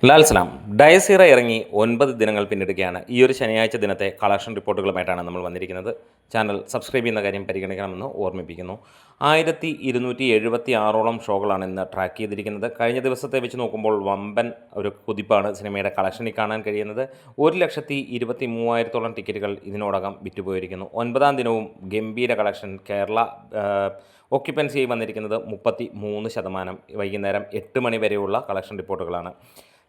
ലാൽ സലാം ഡയസീറ ഇറങ്ങി 9 ദിനങ്ങൾ പിന്നിടുകയാണ്. ഈ ഒരു ശനിയാഴ്ച ദിനത്തെ കളക്ഷൻ റിപ്പോർട്ടുകളുമായിട്ടാണ് നമ്മൾ വന്നിരിക്കുന്നത്. ചാനൽ സബ്സ്ക്രൈബ് ചെയ്യുന്ന കാര്യം പരിഗണിക്കണമെന്ന് ഓർമ്മിപ്പിക്കുന്നു. 1276ഓളം ഷോകളാണ് ഇന്ന് ട്രാക്ക് ചെയ്തിരിക്കുന്നത്. കഴിഞ്ഞ ദിവസത്തെ വെച്ച് നോക്കുമ്പോൾ വമ്പൻ ഒരു കുതിപ്പാണ് സിനിമയുടെ കളക്ഷനിൽ കാണാൻ കഴിയുന്നത്. 1,23,000ഓളം ടിക്കറ്റുകൾ ഇതിനോടകം വിറ്റുപോയിരിക്കുന്നു. 9ാം ദിനവും ഗംഭീര കളക്ഷൻ. കേരള ഓക്യുപ്പൻസി വന്നിരിക്കുന്നത് 33%. വൈകുന്നേരം 8 മണി വരെയുള്ള കളക്ഷൻ റിപ്പോർട്ടുകളാണ്.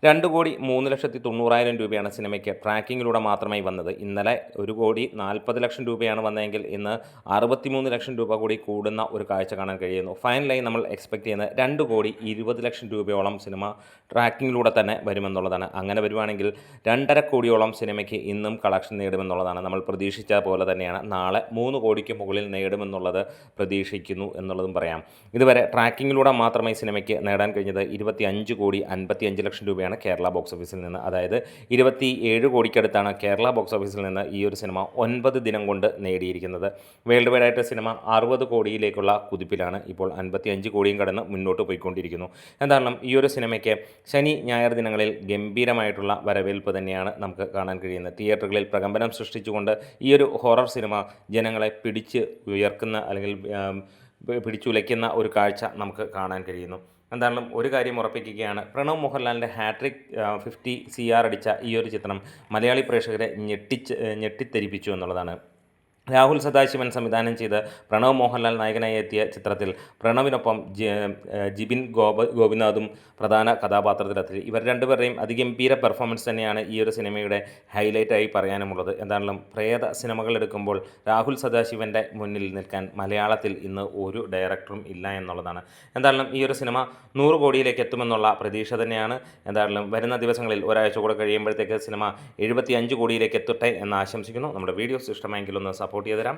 2,03,90,000 രൂപയാണ് സിനിമയ്ക്ക് ട്രാക്കിങ്ങിലൂടെ മാത്രമായി വന്നത്. ഇന്നലെ 1,40,00,000 രൂപയാണ് വന്നതെങ്കിൽ ഇന്ന് 63,00,000 രൂപ കൂടി കൂടുന്ന ഒരു കാഴ്ച കാണാൻ കഴിയുന്നു. ഫൈനലായി നമ്മൾ എക്സ്പെക്റ്റ് ചെയ്യുന്നത് 2,20,00,000 രൂപയോളം സിനിമ ട്രാക്കിങ്ങിലൂടെ തന്നെ വരുമെന്നുള്ളതാണ്. അങ്ങനെ വരുവാണെങ്കിൽ 2.5 കോടിയോളം സിനിമയ്ക്ക് ഇന്നും കളക്ഷൻ നേടുമെന്നുള്ളതാണ്. നമ്മൾ പ്രതീക്ഷിച്ച പോലെ തന്നെയാണ് നാളെ 3 കോടിക്ക് മുകളിൽ നേടുമെന്നുള്ളത് പ്രതീക്ഷിക്കുന്നു എന്നുള്ളതും പറയാം. ഇതുവരെ ട്രാക്കിങ്ങിലൂടെ മാത്രമായി സിനിമയ്ക്ക് നേടാൻ കഴിഞ്ഞത് 25,55,00,000 രൂപയാണ് കേരള ബോക്സ് ഓഫീസിൽ നിന്ന്. അതായത് 27 കോടിക്കടുത്താണ് കേരള ബോക്സ് ഓഫീസിൽ നിന്ന് ഈ ഒരു സിനിമ 9 ദിനം കൊണ്ട് നേടിയിരിക്കുന്നത്. വേൾഡ് വൈഡായിട്ട് സിനിമ 60 കോടിയിലേക്കുള്ള കുതിപ്പിലാണ്. ഇപ്പോൾ 55 കോടിയും കടന്ന് മുന്നോട്ട് പോയിക്കൊണ്ടിരിക്കുന്നു. എന്തായാലും ഈ ഒരു സിനിമയ്ക്ക് ശനി ഞായർ ദിനങ്ങളിൽ ഗംഭീരമായിട്ടുള്ള വരവേൽപ്പ് തന്നെയാണ് നമുക്ക് കാണാൻ കഴിയുന്നത്. തിയേറ്ററുകളിൽ പ്രകമ്പനം സൃഷ്ടിച്ചുകൊണ്ട് ഈ ഒരു ഹൊറർ സിനിമ ജനങ്ങളെ പിടിച്ച് ഉയർക്കുന്ന അല്ലെങ്കിൽ പിടിച്ചുലയ്ക്കുന്ന ഒരു കാഴ്ച നമുക്ക് കാണാൻ കഴിയുന്നു. എന്തായാലും ഒരു കാര്യം ഉറപ്പിക്കുകയാണ്, പ്രണവ് മോഹൻലാലിൻ്റെ ഹാട്രിക് 50 CR അടിച്ച ഈ ഒരു ചിത്രം മലയാളി പ്രേക്ഷകരെ ഞെട്ടിത്തെരിപ്പിച്ചു എന്നുള്ളതാണ്. രാഹുൽ സദാശിവൻ സംവിധാനം ചെയ്ത് പ്രണവ് മോഹൻലാൽ നായകനായി എത്തിയ ചിത്രത്തിൽ പ്രണവിനൊപ്പം ജിബിൻ ഗോപിനാഥും പ്രധാന കഥാപാത്രത്തിലെത്തി. ഇവർ രണ്ടുപേരുടെയും അതിഗംഭീര പെർഫോമൻസ് തന്നെയാണ് ഈ ഒരു സിനിമയുടെ ഹൈലൈറ്റായി പറയാനുമുള്ളത്. എന്തായാലും പ്രേത സിനിമകൾ എടുക്കുമ്പോൾ രാഹുൽ സദാശിവൻ്റെ മുന്നിൽ നിൽക്കാൻ മലയാളത്തിൽ ഇന്ന് ഒരു ഡയറക്ടറും ഇല്ല എന്നുള്ളതാണ്. എന്തായാലും ഈ ഒരു സിനിമ 100 കോടിയിലേക്ക് എത്തുമെന്നുള്ള പ്രതീക്ഷ തന്നെയാണ്. എന്തായാലും വരുന്ന ദിവസങ്ങളിൽ ഒരാഴ്ച കൂടെ കഴിയുമ്പോഴത്തേക്ക് സിനിമ 75 കോടിയിലേക്ക് എത്തട്ടെ എന്ന് ആശംസിക്കുന്നു. നമ്മുടെ വീഡിയോസ് ഇഷ്ടമായെങ്കിൽ ഒന്ന് സപ്പോർട്ട് ചെയ്ത് തരാം.